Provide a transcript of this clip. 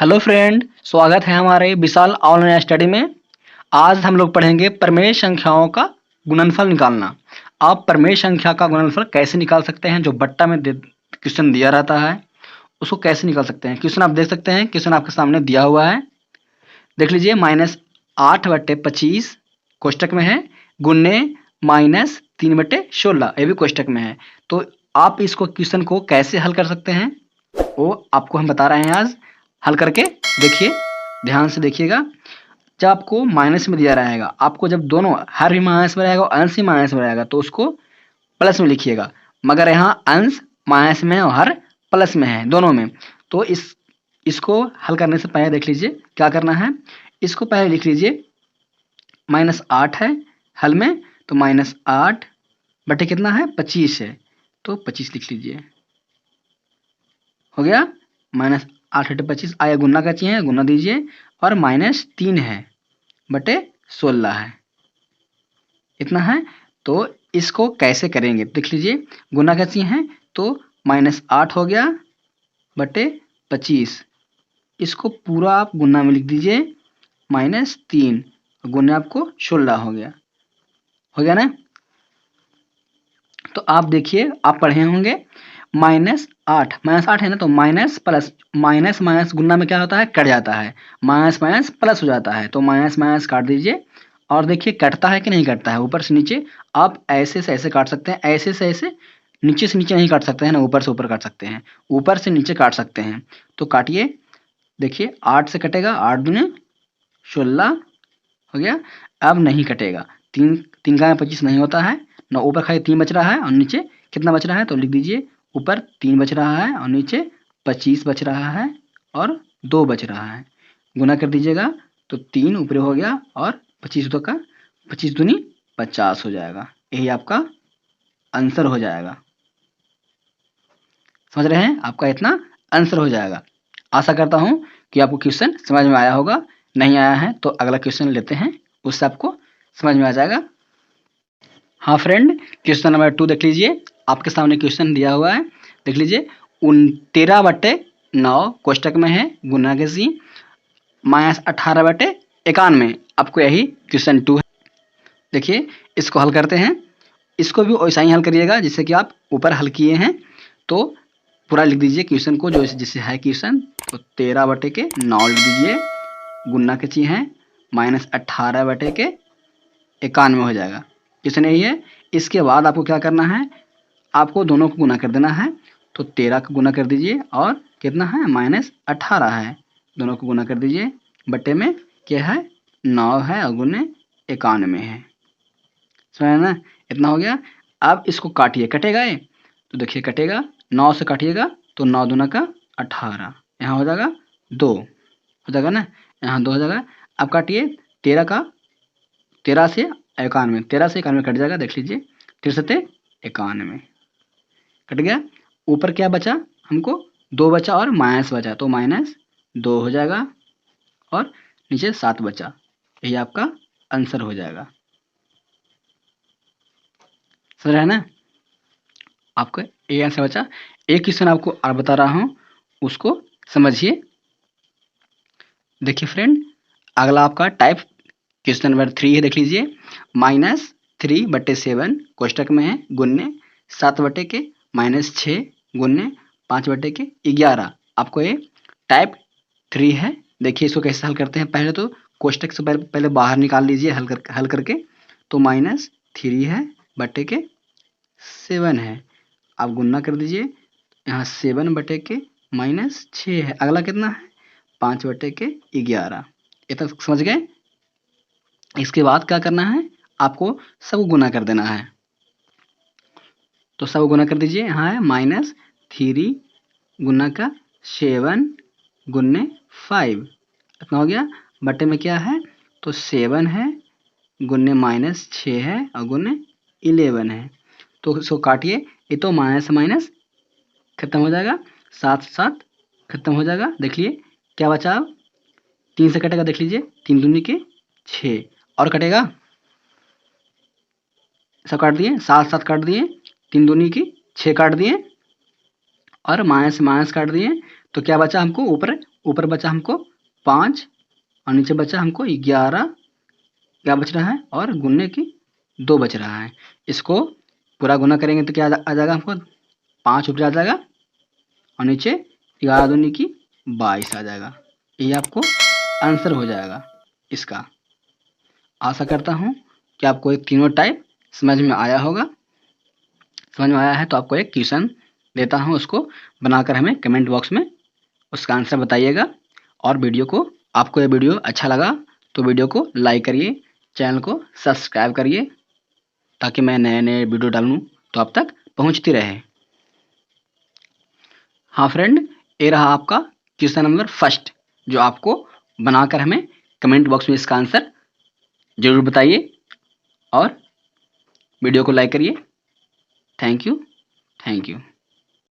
Hello friend, स्वागत है हमारे विशाल ऑनलाइन स्टडी में। आज हम लोग पढ़ेंगे प्रमेय संख्याओं का गुणनफल निकालना। आप प्रमेय संख्या का गुणनफल कैसे निकाल सकते हैं? जो बट्टा में क्वेश्चन दिया रहता है उसको कैसे निकाल सकते हैं। क्वेश्चन आप देख सकते हैं, क्वेश्चन आपके सामने दिया हुआ है, देख लीजिए। -8/25 कोष्टक में है, गुन्ने -3/16 ये भी कोष्टक में है। तो आप इसको क्वेश्चन को कैसे हल कर सकते हैं वो आपको हम बता रहे हैं आज। हल करके देखिए, ध्यान से देखिएगा। जब आपको माइनस में दिया रहेगा, आपको जब दोनों हर भी माइनस में रहेगा और अंश भी माइनस में रहेगा तो उसको प्लस में लिखिएगा। मगर यहाँ अंश माइनस में है और हर प्लस में है, दोनों में। तो इसको हल करने से पहले देख लीजिए क्या करना है। इसको पहले लिख लीजिए, -8 है हल में, तो -8 बटे कितना है 25 है, तो 25 लिख लीजिए। हो गया, -8/25 आया, गुना का चाहिए गुना दीजिए, और -3 है बटे 16 है, इतना है। तो इसको कैसे करेंगे देख लीजिए। गुना का चाहिए है तो -8 हो गया बटे 25, इसको पूरा आप गुना में लिख दीजिए, -3 गुना आपको 16 हो गया। हो गया ना। तो आप देखिए, आप पढ़े होंगे -8 है ना, तो माइनस प्लस माइनस माइनस गुना में क्या होता है, कट जाता है, माइनस माइनस प्लस हो जाता है, तो माइनस माइनस काट दीजिए। और देखिए कटता है कि नहीं कटता है, ऊपर से नीचे आप ऐसे से ऐसे काट सकते हैं, ऐसे से ऐसे, नीचे से नीचे नहीं काट सकते हैं ना, ऊपर से ऊपर काट सकते हैं, ऊपर से नीचे काट सकते हैं। तो काटिए, देखिए 8 से कटेगा, 8 दूनी 16 हो गया। अब नहीं कटेगा, तीन तीन का 25 नहीं होता है ना, ऊपर खाली 3 बच रहा है और नीचे कितना बच रहा है, तो लिख दीजिए ऊपर 3 बच रहा है और नीचे 25 बच रहा है और 2 बच रहा है। गुना कर दीजिएगा तो 3 ऊपर हो गया और 25 दूनी 50 हो जाएगा। यही आपका आंसर हो जाएगा। समझ रहे हैं, आपका इतना आंसर हो जाएगा। आशा करता हूं कि आपको क्वेश्चन समझ में आया होगा। नहीं आया है तो अगला क्वेश्चन लेते हैं, उससे आपको समझ में आ जाएगा। हाँ फ्रेंड, क्वेश्चन नंबर 2 देख लीजिए। आपके सामने क्वेश्चन दिया हुआ है, देख लीजिए। 13/9 कोष्टक में है, गुना के सी, -18/91। आपको यही क्वेश्चन 2 है। देखिए इसको हल करते हैं, इसको भी वैसा ही हल करिएगा जैसे कि आप ऊपर हल किए हैं। तो पूरा लिख दीजिए क्वेश्चन को, जो जिससे है क्वेश्चन। तो 13/9 लिख दीजिए, गुना के ची है, -18/91 हो जाएगा। क्वेश्चन यही है। इसके बाद आपको क्या करना है, आपको दोनों को गुना कर देना है। तो 13 का गुना कर दीजिए और कितना है, -18 है, दोनों को गुना कर दीजिए, बटे में क्या है 9 है और गुने 91 है। समझ ना, इतना हो गया। अब इसको काटिए, कटेगा ये, तो देखिए कटेगा, 9 से काटिएगा तो 9 दूना का 18, यहाँ हो जाएगा 2 हो जाएगा ना, यहाँ 2 हो जाएगा। अब काटिए 13 का, 13 से 91, 13 से 91 कट जाएगा, देख लीजिए, 13 सते 91 कट गया। ऊपर क्या बचा हमको, 2 बचा और माइनस बचा, तो -2 हो जाएगा और नीचे 7 बचा। यही आपका आंसर हो जाएगा। समझ रहे हैं ना, आपका ये आंसर बचा। एक क्वेश्चन आपको और बता रहा हूं, उसको समझिए। देखिए फ्रेंड, अगला आपका टाइप क्वेश्चन नंबर 3 है, देख लीजिए। -3/7 कोष्टक में है, गुन्ने 7/6 गुन्ने 5/11। आपको ये टाइप 3 है। देखिए इसको कैसे हल करते हैं। पहले तो कोष्टक से पहले बाहर निकाल लीजिए, हल करके। तो -3 है बटे के 7 है, आप गुन्ना कर दीजिए, यहाँ 7/6 है, अगला कितना है 5/11। ये तक समझ गए। इसके बाद क्या करना है, आपको सब गुना कर देना है। तो सब गुना कर दीजिए, यहाँ है -3 गुना का 7 गुन्ने 5, इतना हो गया, बटे में क्या है, तो 7 है गुन्ने -6 है और गुन्ने 11 है। तो इसको काटिए, ये तो माइनस माइनस खत्म हो जाएगा, 7 7 खत्म हो जाएगा। देखिए क्या बचा, अब 3 से कटेगा, देख लीजिए, 3 दूनी के 6 और कटेगा, सब काट दिए, 7 7 काट दिए, 3 दूनी की 6 काट दिए और माइनस माइनस काट दिए। तो क्या बचा हमको, ऊपर ऊपर बचा हमको 5 और नीचे बचा हमको 11 क्या बच रहा है और गुनने की 2 बच रहा है। इसको पूरा गुना करेंगे तो क्या आ जाएगा हमको 5 ऊपर आ जाएगा और नीचे 11 दूनी की 22 आ जाएगा। ये आपको आंसर हो जाएगा इसका। आशा करता हूँ कि आपको एक तीनों टाइप समझ में आया होगा। समझ में आया है तो आपको एक क्वेश्चन देता हूँ, उसको बनाकर हमें कमेंट बॉक्स में उसका आंसर बताइएगा। और वीडियो को आपको ये वीडियो अच्छा लगा तो वीडियो को लाइक करिए, चैनल को सब्सक्राइब करिए ताकि मैं नए नए वीडियो डालूँ तो आप तक पहुँचती रहे। हाँ फ्रेंड, ये रहा आपका क्वेश्चन नंबर फर्स्ट, जो आपको बनाकर हमें कमेंट बॉक्स में इसका आंसर ज़रूर बताइए और वीडियो को लाइक करिए। Thank you.